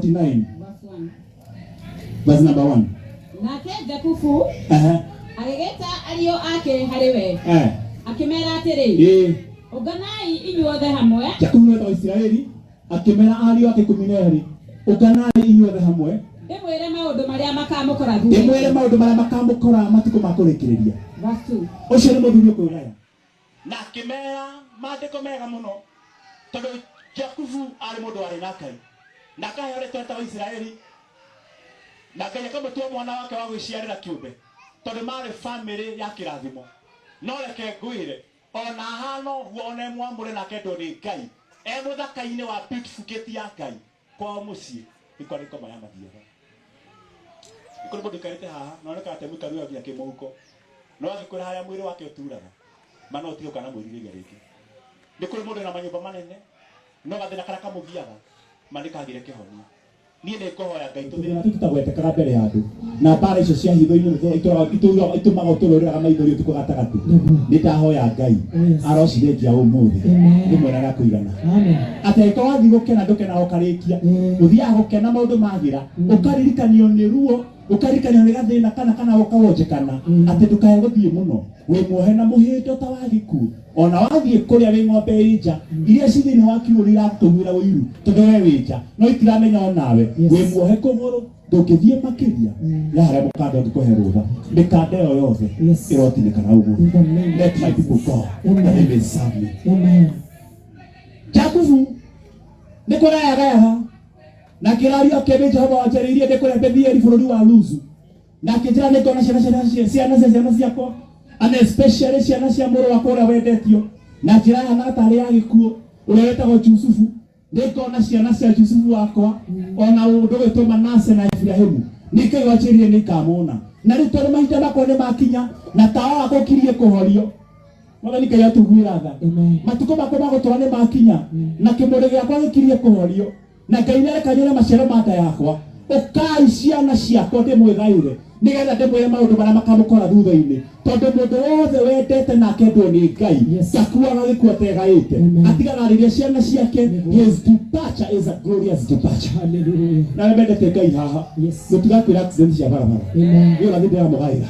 49 verse number 1. Nake Jakubu agĩgĩta ariũ ake harĩ we akĩmera atĩrĩ ũnganai inyuothe hamwe. Jakubu wa Israeli akĩmera ariũ ake 12 ũnganai inyuothe hamwe ndĩmwĩre maũndũ marĩa makamũkora thutha. Ndĩmwĩre maũndũ marĩa makamũkora matukũ ma kũrĩkĩrĩria. Ũcio nĩ mũthuri ũkwĩgaya. Na akĩmera maandĩko mega mũno tondũ Jakubu arĩ mũndũ warĩ na Ngai. Na Ngai arĩtwo etagwo Israeli. Na Ngai akamũtua mwana wake wa gwĩciarĩra kĩũmbe tondũ marĩ family ya kĩrathimo. No reke ngwĩre ona hano huone mwamũre nake ndũ nĩ Ngai. Mũthaka-inĩ wa beautiful gate ya Ngai kwa mũciĩ ikorĩko maya mathiaga. Ikoro mũndũ karĩte haha na oneka atĩ mũkaru wa gĩake mũhuko. No agĩkũra harĩa mwĩrĩ wake ũturaga. Mana ũtiga kana mwĩrĩ rĩngĩ. Nĩ kũrĩ mũndũ na manyũmba manene no gathĩna kana kamũthiaga manĩkagĩre kĩhonia. Niĩ nĩ ngohoya Ngai tũthĩra tũtagwetekaga mbere ya andũ. Na mbara icio cia hitho-inĩ itũmaga ũtũrũrĩraga maithori ũtukũ gatagatĩ. Nĩ ndahoya Ngai arocirengia ũmũthĩ. Ndĩmwĩraga kũigana. Ateka wathiĩ gũkena ndũkenaga ũkarĩkia. Ũthiaga gũkena maũndũ magĩra. Ũkaririkanio nĩ ruo. Ũkaririkanio nĩ gathĩna kana ũkawonjekana. Atĩ ndũkae gũthiĩ mũno. Wĩ muohe na mũhĩndo ta wa gĩkuũ. Ona wathiĩ kũrĩa wĩ ng'ombe ĩnja iria ci thĩinĩ wa kiugũ iratũmĩra ũiru tondũ we wĩ nja no itiramenya onawe wĩ muohe kũgũrũ ndũngĩthiĩ makĩria ya harĩa mũkanda ũngĩkũhe rũtha mĩkanda ĩyo yothe ĩrotinĩkana ũguo. Let my people go that they may serve me. Jakubu nĩ kũgayagayaga na kĩrario kĩrĩ Jehova wanjarĩirie ndĩkũrĩa Betheli bũrũri wa Luzu na kĩnjĩra nĩ ngona ciana ciakwa and especially ciana cia mũrũ wakwa ũrĩa wendetio na njĩra ya natarĩ ya gĩkuũ ũrĩa wetagwo Jusufu. Ndĩkona ciana cia Jusufu wakwa ona ũndũ wĩtwo Manase na Efiraimu nĩkĩo wanjĩrĩirie nĩ ikamũna na rĩu tondũ mahinda makwa nĩ makinya na tawa wakwa ũkirie kũhorio. Mwathani Ngai atũguĩra tha. Matukũ makwa ma gũtũra nĩ makinya na kĩmũrĩ gĩakwa gĩkirie kũhorio na Ngai nĩareka nyone maciaro ma nda yakwa. Ũkai ciana ciakwa ndĩmwĩgaĩre nĩgetha ndĩmwĩre maũndũ marĩa makamũkora thutha-inĩ tondũ mũndũ wothe wendete nake ndũ nĩ Ngai ndakuaga gĩkuũ ategaĩte atiganarĩria ciana ciake. His departure is a glorious departure. Hallelujah. Na wendete Ngai haha mũtigakwĩra accident cia barabara nĩ ũrathi ndĩramũgaĩra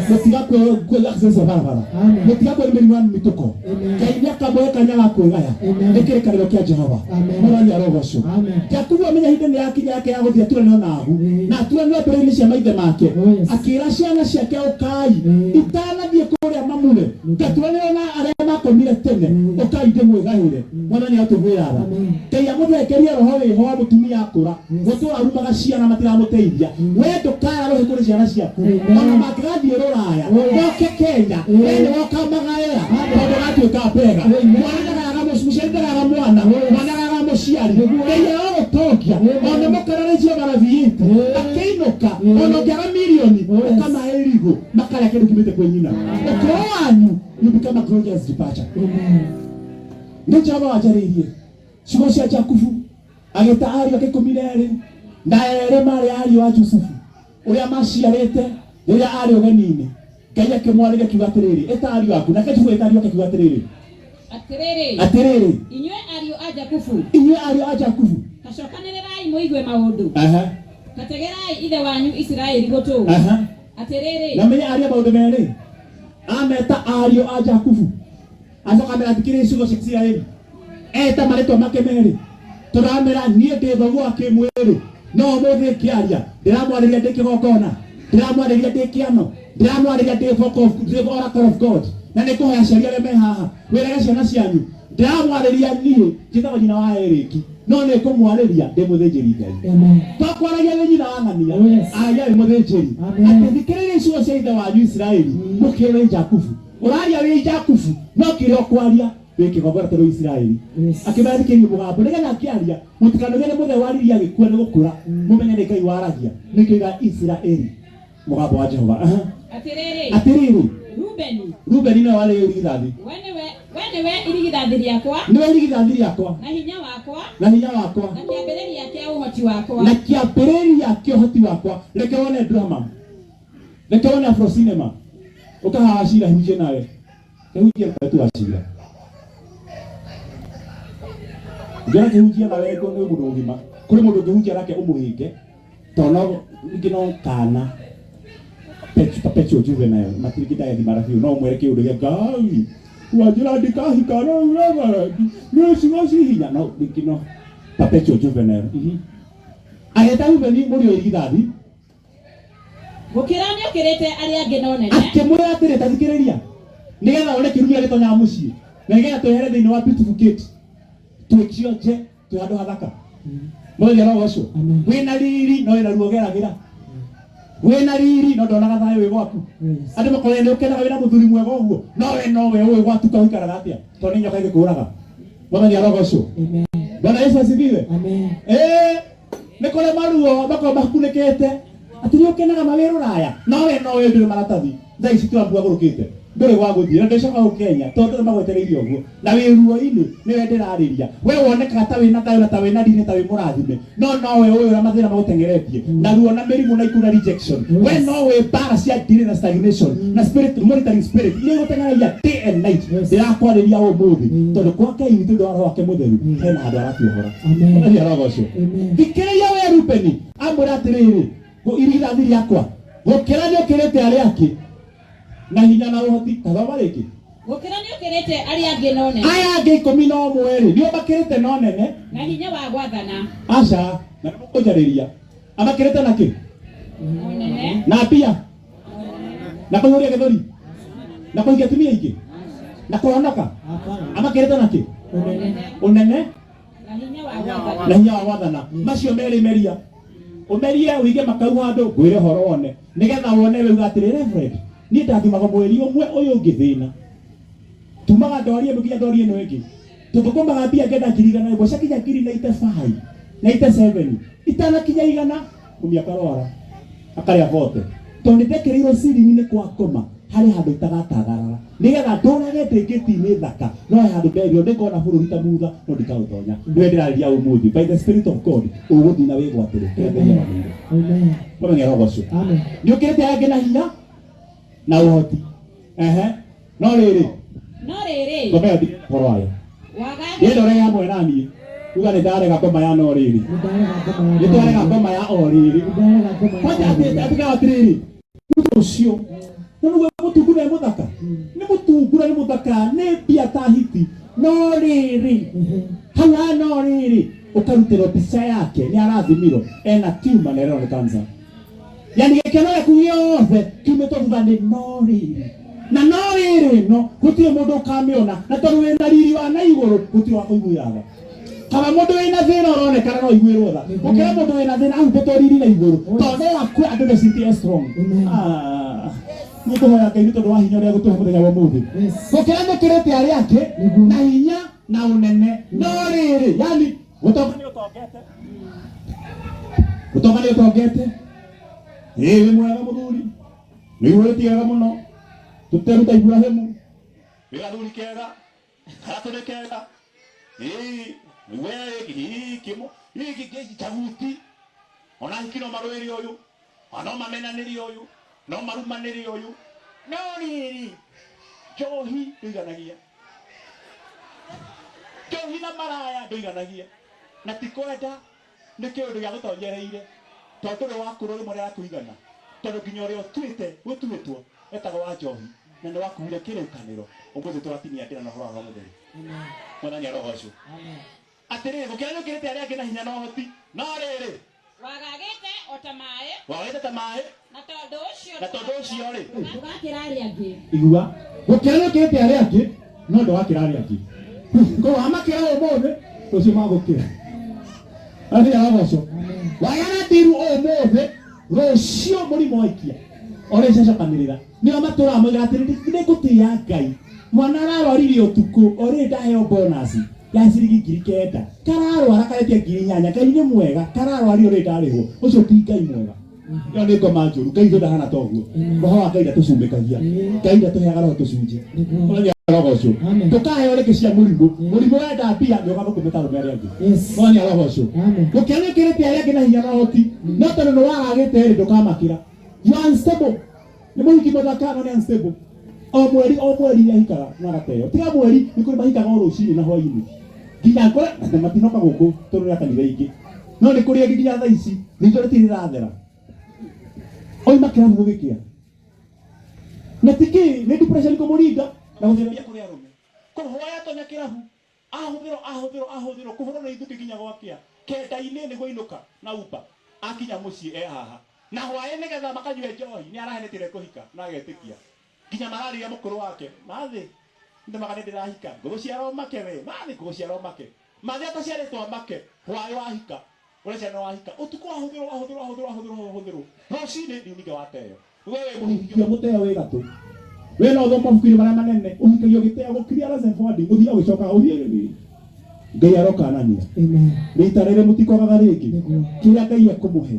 mũtigakwĩra accident cia barabara mũtigakwĩra mĩrimũ ya mĩtũko. Ngai nĩakamũhe kanya ga kwĩgaya nĩ kĩrĩkanĩro kĩa Jehova. Mwathani arogocwo. Jakubu amenya hĩndĩ nĩ yakinya yake ya gũthiĩ aturanĩro na Agu na aturanĩro mbere-inĩ cia maithe make akĩra ciana ciake ũkai itanathiĩ kũrĩa mamure ngaturanĩro na arĩa makomire tene ũkai ndĩmwĩgaĩre. Mwathani atũguĩra tha. Ngai amũthekerie roho wĩho wa mũtumia akũra gũtũra arumaga ciana matiramũteithia. We ndũkaya roho kũrĩ ciana ciaku ona mangĩgathiĩ Rũraya moke Kenya nĩ wokamagaĩra tondũ gatuĩka mbega. Mũciari ndagaga mwana ndagaga mũciari. Ngai agũtongia ona mũkararĩcio marathiĩte akĩinũka ona ũngĩaga milioni ũkamahe irigũ makarĩa kĩndũ kimĩte kwĩ nyina. Ũkoo wanyu you become a glorious departure. Nĩ Jehova wanjarĩirie ciugo cia Jakubu agĩta ariũ ake 12 na erĩ marĩ ariũ a Jusufu ũrĩa maciarĩte rĩrĩa arĩ ũgeni-inĩ. Ngai akĩmwarĩria kiuga atĩrĩrĩ ĩta ariũ aku nake Jakubu ĩta ariũ ake kiuga atĩrĩrĩ atĩrĩrĩ inyuĩ ariũ a Jakubu kacokanĩrĩrai mũigue maũndũ kategerai ithe wanyu Isiraeli gũtũũra. Atĩrĩrĩ na menya ariũ maũndũ merĩ ameta ariũ a Jakubu acoka mera thikĩrĩria ciugo cia Isiraeli eta marĩtwa make merĩ tũramera niĩ ndĩ thoguo akĩmwĩrĩ no mũthĩ kĩaria ndĩramwarĩria ndĩ kĩgongona ndĩramwarĩria ndĩ kĩano ndĩramwarĩria ndĩ oracle of God na nĩ kũhoya ciari arĩa me haha wĩrage ciana cianyu ndĩramwarĩria niĩ njĩtagwo nyina wa Erĩki no nĩ kũmwarĩria ndĩ mũthĩnjĩri Ngai. Twakwaragia nĩ nyina wa ng'ania aria wĩ mũthĩnjĩri atĩ thikĩrĩria ciugo cia ithe wanyu Isiraeli mũkĩrĩ Jakubu ũraria wĩ Jakubu no kĩrĩa ũkwaria wĩ kĩgongona tondũ Isiraeli. Akĩmathikĩria mũgambo nĩgetha akĩaria mũtikanogere nĩ mũthee wariria gĩkua nĩ gũkũra mũmenye nĩ Ngai waragia nĩkĩoiga Isiraeli mũgambo wa Jehova. Atĩrĩrĩ Rubeni nĩwe warĩ irigithathi. We nĩwe irigithathi rĩakwa nĩwe irigithathi rĩakwa na hinya wakwa na kĩambĩrĩria kĩa ũhoti wakwa na kĩambĩrĩria kĩa ũhoti wakwa. Reke wone drama reke wone Afro cinema ũkahawa cira hujie nawe kĩhujie tu acira ngera kĩhujie nawe ngo nĩ mũndũ ũgima kuri mundu ngihunjia nake umuhinge tono ngino kana pecho juvenile matirikita ya dimarafiu no mweleke undu ya gai wajira ndikahikana urabara nesiwasi hinya no ngino pecho juvenile aheta uveni muri irigithathi gukirania kirete ari angi no nene akimwira atiri tathikiriria nigetha one kirumia gitonya mucii na nigetha twehere thiini wa beautiful gate twikio nje twi handu hathaka mwezi roho ucio wina riri no wina ruo geragira wina riri no ndonaga thayo wi gwaku andu makorene ukenaga wina muthuri mwega uguo no we uwi gwatuka wikaraga atia to ni nyoka igikuraga mwezi roho ucio amen Bwana Yesu asifiwe amen nikore maruo bako bakunekete atiri ukenaga mawiro raya no we nduri maratathi thai citwambua gurukite nduri gwa guthira ndecoka ukenya tondu magwetereirie uguo na wi ruo-ini niwe ndirariria we wonekaga ta wina thayo na ta wina dini ta wi murathime no we uyu ura mathina magutengeretie na ruo na mirimu na ikuna rejection we no we bara cia dini na stagnation na spirit monitoring spirit ile gutengeragia day and night ndirakwariria umuthi tondu kwa Ngai ni tundu wa roho wake mutheru hena andu aratiohora amen ya roho ucio thikiria we Rubeni amwira atiriri irigithathi riakwa gukira ni ukirite ari aki na hinya na uhoti kathoma riki gukira ni ukirite ari angi no nene aya angi 11 ri nio makirite no nene na hinya wa gwathana aca na mukujariria amakirite naki nene na pia na kuhuria githori na kuingia tumia ingi na kuonoka amakirite naki unene na hinya wa gwathana macio meri meria umerie uige makau handu ngwire horo wone nigetha wone we ugatire reverend ni ndathimaga mweri umwe uyu ngithina tumaga ndorie mukia ndorie no ingi tutukomaga mbia ngenda ngirigana ibo cakinya ngiri 95 97 itana kinya igana kumia karora akaria vote tondu ndekereirwo ciringi-ini kwa koma hari handu itagatagarara nigetha ndurage ndingiti-ini thaka no handu nderio ndikona bururi ta mutha no ndikautonya niwe ndirariria umuthi by the spirit of God uguthi na wigwatire amen amen roho ucio amen ni ukirite angi na hinya na uhoti no riri ngomea ndi horo ayo yendo rega amwe nani uga ni ndarega ngoma ya no riri ni ndarega ngoma ya o riri kwanja atika atiriri ucio nuwe mutungu ne muthaka ni mutungura ni muthaka ni bia ta hiti no riri hala no riri ukarutiro picha yake ni arathimirwo ena tumor na ni cancer yani gikeno yaku giothe kiumetwo thutha-ini no riri na no riri no gutire mundu ukamiona na tondu wina riri wa na iguru gutire wa kuiguiraga kama mundu wina thina uronekana no iguirwo tha ukira mundu wina thina ahumbitwo riri na iguru tondu yaku andu ni city strong ni kuhoya Ngai ni tondu wa hinya uria gutuhe muthenya wa umuthi gukira mukirite ari angi na hinya na unene no riri yani gutoka ni utongete we mwega muthuri ni wetiaga muno tuteruta Ibrahimu gathuri kega karatune kega we kimo giki taguti ona hikino marwiri uyu ono mamenaniri uyu no marumaniri uyu no riri johi ndiganagia johi na maraya ndiganagia na tikwenda ni kiundu gia gutonyereire tondu wa kururi muria kuigana tondu nginya uria tuite gutuitwo etagwo wa njohi na ni wakuire kirikaniro umuthi turatinia ndira na horo wa mutheri mwathani roho ucio atiriri gukira ni kirite aria ngina hinya no hoti no riri wagagite otamae wagagite tamae na tondu ucio ri ndugakira aria angi igua gukira ni kirite aria angi no ndugakira aria angi ko amakira umuthi ucio magukira aria roho ucio wagana tiru umuthi rucio murimo waikia ore cacakanirira nio matura moiga atiriri ni gutia Ngai mwana ararorire utuku ore ndaheo bonus ya ciringi 9,000 kararwara karetia 8,000 Ngai ni mwega kararwari ore ndarihwo ucio ti Ngai mwega yo ni ngoma njuru Ngai ndahana toguo roho wa Ngai ndatucumbikagia Ngai ndatuheaga roho tucunje roho ucio tukahe ore kisia murimu wenda mbia ndio kama kumeta rumere angi mwani roho ucio gukene kirete aria ngina hinya na hoti no tondu no wagagite ri ndukamakira you unstable ni muhiki muthaka no ni unstable o mweri ya hikara na gateo tiga mweri ni kuri mahikaga o rucini na hwaini nginya kore na matinoka guku tondu ya kanitha ingi no ni kuria nginya thaa ici ritho ritirathera oi makiramu gugikia na tiki ni depression kumuringa na gutheria kuria rume kuhoya tonya kirahu ahũthĩrwo kũhũrwo na ithuki nginya gwakia kenda-inĩ nĩguo inuka na upa akinya mũciĩ haha na hwaĩ nĩgetha makanyue njohi nĩ arahenetire kũhika na agetĩkia nginya mararĩria mũkũrũ wake mathĩ ndĩmaga nĩ ndĩrahika ngũgũciara make we mathĩ ngũgũciara make mathĩ ataciarĩtwo make hwaĩ wahika ũreciara nĩ wahika ũtukũ ahũthĩrwo rũcinĩ ndiuninge wateo wewe mũhikio mũteo wĩ gatũ we no thoma mabuku-inĩ marĩa manene ũhikagio gĩteo gũkiria Rosenford ũthiĩ ũgĩcoka ũthiĩ Ngai arokanania rita rĩrĩ mũtikogaga rĩngĩ kĩrĩa Ngai ekũmũhe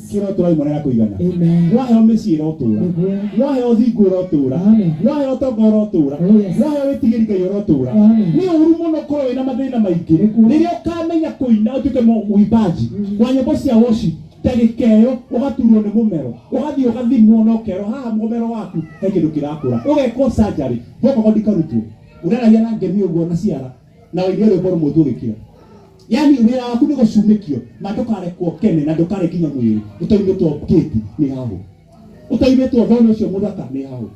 kĩrĩa tũraimona ya kũigana waheo mĩciĩ ũrotũra waheo thingo ũrotũra waheo ũtonga ũrotũra waheo wĩtigĩri Ngai ũrotũra nĩ ũru mũno korwo wĩna mathĩna maingĩ rĩrĩa ũkamenya kũina ũtuĩke mũimbaji wa nyĩmbo cia worship ndagĩkeyo ũgaturwo nĩ mũmero ũgathiĩ ũgathimwo na ũkerwo haha mũmero waku he kĩndũ kĩrakũra ũgekwo surgery gũkũ ndikarutwo ũreragia na ngemi ũguo na ciara na wĩirie rwĩmbo rũmwe tũgĩkira yani wĩra waku nĩ gũcumĩkio na ndũkarekwo kene na ndũkare kinya mwĩrĩ ũtaimĩtwo kĩti nĩ hahũ ũtaimĩtwo thoni ũcio mũthaka nĩ hahũ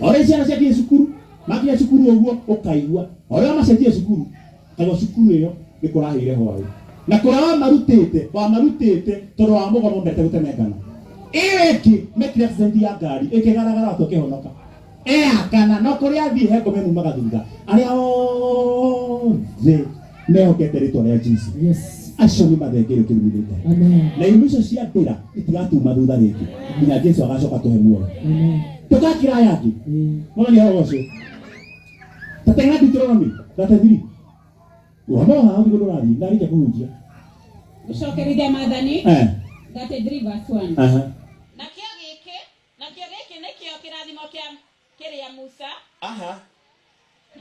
ũrĩa ciana ciakinya cukuru makinya cukuru ũguo ũkaigua ũrĩa macenjie cukuru kana cukuru ĩyo nĩ kũrahĩire hwaĩ na kũra wamarutĩte tondũ wa mũgomo ndete gũtemengana ĩwĩki mekire accident ya ngari ĩkĩgaragara watu ũkĩhonoka kana no kũrĩa athiĩ he ngome mumaga thutha arĩa othe mehokete rĩtwa rĩa Jesũ acio nĩ mathengere kĩruithĩte na indo icio cia ndĩra itigatuma thutha rĩngĩ nginya Jesũ agacoka tũhe muoyo tũgakira yake mwana nĩ hao ũcio tateng'ana Deuteronomy 33 wamoha ũthigũ ndũrathiĩ ndarĩkia kũhunjia gũcokerithia maathani 33 verse 1 nakĩo gĩkĩ nĩkĩo kĩrathimo kĩrĩa Musa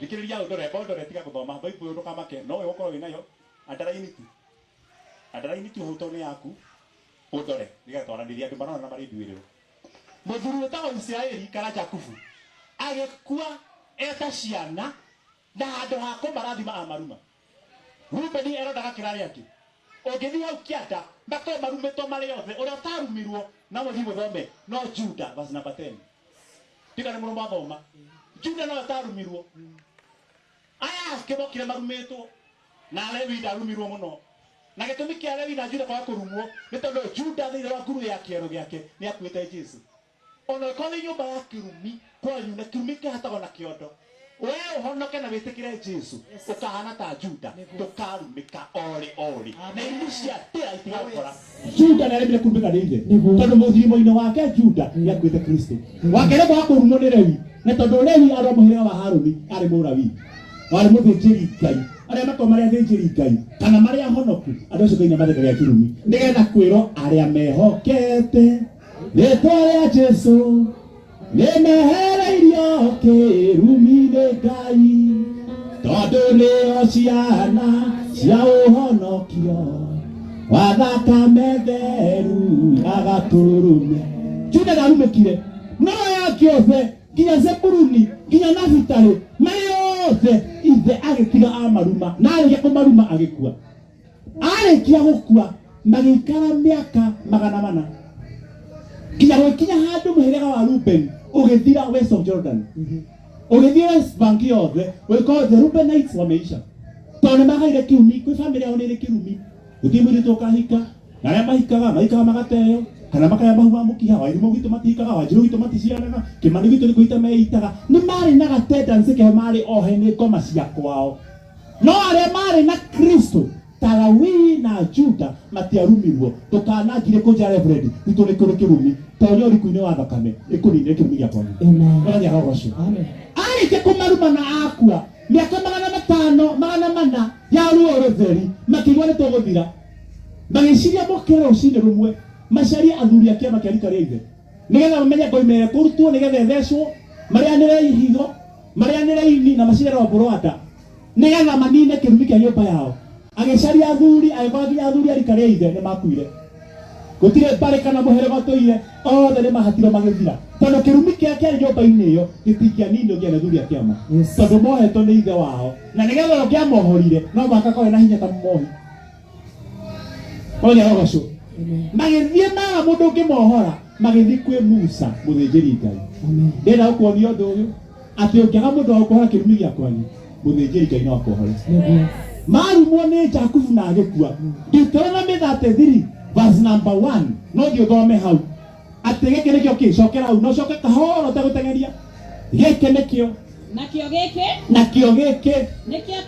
thikĩrĩria ũndore tiga gũthoma Bible ndũkamake no we ũkorwo wĩnayo andaraini tu hutone yaku ũndore nĩgetwaranĩria andũ marona na marĩ nduĩrĩrwo mũthuri wĩtagwo Isiraeli kana Jakubu agĩkua eta ciana na handũ ha kũmarathima amaruma Rubeni erodaga kĩrarĩ angĩ ũngĩthiĩ hau kĩanda makorwo marumĩtwo marĩ othe ũrĩa ũtarumirwo na mũthiĩ gũthome no Juda verse number 10 tiga nĩ mũrũ mathoma Juda no ũtarumirwo aya kĩmokire marumĩtwo na Lewi ndarumirwo mũno na gĩtũmi kĩa Lewi na Juda kwaga kũrumwo nĩ tondũ Juda thĩinĩ wa nguru ya kĩero gĩake nĩ akuĩte Jesũ ona ũkorwo nyũmba ya kĩrumi kwanyu na kĩrumi kĩhatagwo na kĩondo wewe uhonoke na wĩtĩkĩre Jesũ ũkahana ta Juda tũkarumĩka ori na indo cia ndĩra itigakora Juda nĩ aremire kurumĩka nĩ ithe tondũ mũthirimo-inĩ wake Juda nĩ akuĩte Kristo wakere kwa kũrumwo nĩ Lewi na tondũ Lewi arĩ mũhĩrĩga wa Harũni arĩ Mũlawi warĩ mũthĩnjĩri Ngai arĩa makorwo marĩ athĩnjĩri Ngai kana marĩ ahonoku andũ acio Ngai nĩamathekagia kĩrumi nĩgetha kwĩrwo arĩa mehokete rĩtwa rĩa Jesũ nĩmehereirio kĩrumi-inĩ Ngai tondũ nĩo ciana cia ũhonokio wa thakame theru ya Gatũrũme Juda ndarumĩkire no yake othe nginya Zebuluni nginya Nafitali marĩ othe ithe agĩtiga amaruma na arĩkia kũmaruma agĩkua arĩkia gũkua magĩikara mĩaka 400 nginya gũkinya handũ mũhĩrĩga wa Rubeni ũgĩthira West of Jordan ũgĩthira West Bank yothe ũgĩkorwo the Reubenites wameisha tondũ nĩmagaire kĩrumi kwĩ famĩlĩ yao nĩrĩ kĩrumi gũtirĩ mũirĩtu ũkahika na arĩa mahikaga magateo kana makaya mahuha mũkiha Wairimu gwitũ matihikaga Wanjiru gwitũ maticiaraga Kĩmani gwitũ nĩ kũita meitaga nĩ marĩ na gatendency keho marĩ ohe nĩ ngoma cia kwao no arĩa marĩ na Kristo ta Lawi na Juda matiarumirwo tũkanangire kũnja Reverend gwitũ nĩ kũrĩ kĩrumi tonyo rikuinĩ wa thakame ĩkũninire kĩrumi gĩa kwanyu mwana roho ũcio arĩkia kũmaruma na akua mĩaka 500 ya ruo rũtheri makĩigua nĩ tũgũthira magĩciria mokĩra rũcinĩ rũmwe macaria athuri a kĩama kĩa rika rĩa ithe nĩgetha mamenye ngoimere kũrutwo nĩgetha ethecwo marĩanĩre ihigo marĩanĩre ini na macire Roboruata nĩgetha manine kĩrumi kĩa nyũmba yao agĩcaria athuri agĩkora nginya athuri a rika rĩa ithe nĩ makuire gũtirĩ mbarĩ kana mũhĩrĩga ũtũire othe nĩ mahatirwo magĩthira tondũ kĩrumi kĩrĩa kĩarĩ nyũmba-inĩ ĩyo gĩtingĩaninio nginya athuri a kĩama tondũ mohetwo nĩ ithe wao na nĩgetha ũkĩamohorire no mũhaka korwo na hinya ta mũmohi Oya rogaco. Magithie na mundu ngimohora magithie kwi Musa muthĩnjĩri Ngai. Ndĩra ũkuonio ũndũ ũyũ atĩ ũngĩaga mũndũ wa gũkũhora kĩrumi gĩa kwanyu muthĩnjĩri Ngai no akũhore. Marumwo nĩ Jakubu na agĩkua. Deuteronomy 33 verse number 1 no thome hau atĩ gĩkĩ nĩkĩo kĩcokera hau no coke kahoro tegũtengeria gĩkĩ nĩkĩo nakĩo gĩkĩ nĩkĩo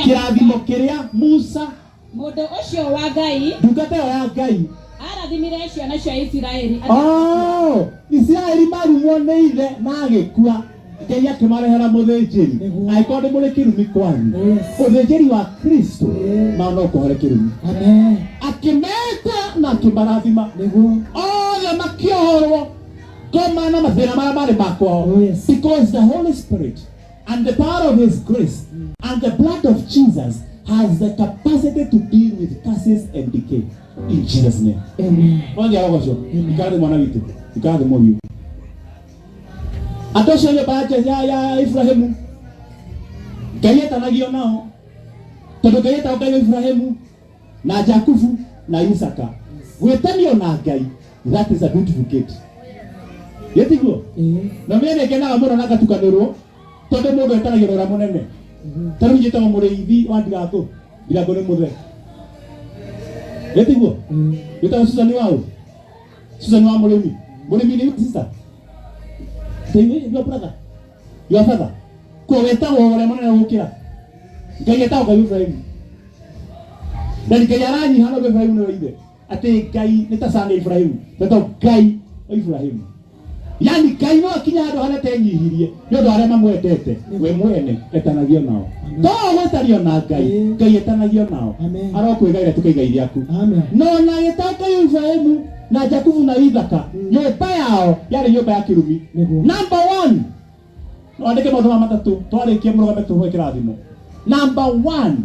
kĩrathimo kĩrĩa Musa mũndũ ũcio wa Ngai ndungata ĩyo ya Ngai arathimire ciana cia Isiraeli. Isiraeli marumwo nĩ ithe na agĩkua. Ngai akĩmarehera mũthĩnjĩri angĩkorwo ndĩ mũrĩ kĩrumi kwanyu ũthĩnjĩri wa Kristo na no kũhore kĩrumi. Akĩmeta na akĩmarathima othe makĩohorwo ngoma na mathĩna marĩa marĩ makwao because the Holy Spirit and the power of His grace and the blood of Jesus has the capacity to deal with curses and decay in Jesus name. Amen. Ondia rogoco ikarathi mwana witu ikarathi moyo atosho ile baada ya Ibrahimu Ngai etanagio nao tondũ Ngai etagwo Ibrahimu na Jakubu na Isaka gwĩtanio na Ngai. That is a beautiful gift. Yetiguo na mimi ngenaga mũno na gatukanĩrwo tondũ mũndũ etanagio na ũrĩa mũnene. Tarũ njĩtagwo mũrĩithi wa ndiratũ ndiratũ nĩ mũthe. Yetiguo wĩtagwo Susan wao Susan wa mũrĩmi nĩ sister. Your brother, your father. Ko wetagwo ũrĩa mũnene gũkĩra. Ngai etagwo Ibrahimu. Na Ngai aranyiha na Ibrahimu nĩ ithe. Atĩ Ngai nĩ ta sana Ibrahimu. Tondũ Ngai Ibrahimu. Yani Ngai no akinya handũ harĩa tenyihirie nĩ ũndũ arĩa mamwendete we mwene etanagio nao. To gwetario na Ngai, Ngai etanagio nao. Arokwĩgaĩra tũkaigai rĩaku. No na gĩtaka Ibrahimu na Jakubu na Isaka nyũmba yao yarĩ nyũmba ya kĩrumi. Number 1 no andĩke maũndũ matatũ twarĩkia mũrũgame tũhũe kĩrathimo. Number 1